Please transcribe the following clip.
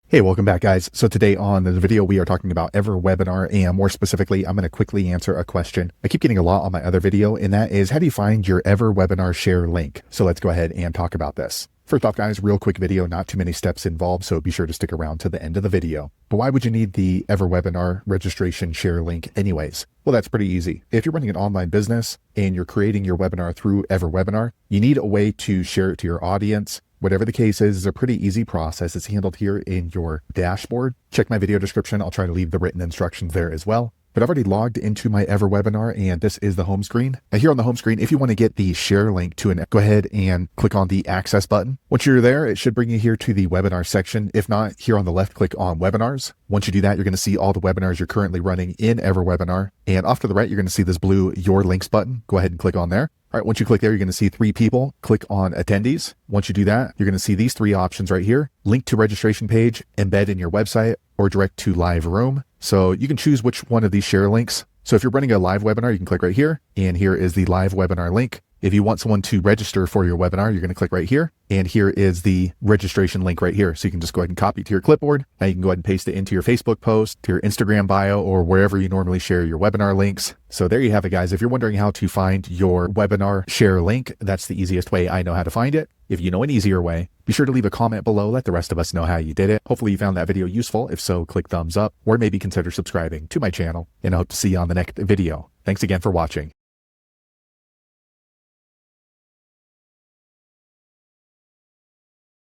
Hey, welcome back, guys. So today on the video, we are talking about EverWebinar, and more specifically, I'm going to quickly answer a question I keep getting a lot on my other video, and that is, how do you find your EverWebinar share link? So let's go ahead and talk about this. First off, guys, real quick video, not too many steps involved, so be sure to stick around to the end of the video. But why would you need the EverWebinar registration share link anyways? Well, that's pretty easy. If you're running an online business and you're creating your webinar through EverWebinar, you need a way to share it to your audience. Whatever the case is, it's a pretty easy process. It's handled here in your dashboard. Check my video description. I'll try to leave the written instructions there as well. But I've already logged into my EverWebinar, and this is the home screen. Now here on the home screen, if you want to get the share link to it, go ahead and click on the access button. Once you're there, it should bring you here to the webinar section. If not, here on the left, click on webinars. Once you do that, you're going to see all the webinars you're currently running in EverWebinar. And off to the right, you're going to see this blue Your Links button. Go ahead and click on there. All right, once you click there, you're going to see 3 people. Click on attendees. Once you do that, you're going to see these 3 options right here: link to registration page, embed in your website, or direct to live room. So you can choose which one of these share links. So if you're running a live webinar, you can click right here, and here is the live webinar link. If you want someone to register for your webinar, you're going to click right here, and here is the registration link right here. So you can just go ahead and copy it to your clipboard. Now you can go ahead and paste it into your Facebook post, to your Instagram bio, or wherever you normally share your webinar links. So there you have it, guys. If you're wondering how to find your webinar share link, that's the easiest way I know how to find it. If you know an easier way, be sure to leave a comment below. Let the rest of us know how you did it. Hopefully you found that video useful. If so, click thumbs up, or maybe consider subscribing to my channel, and I hope to see you on the next video. Thanks again for watching.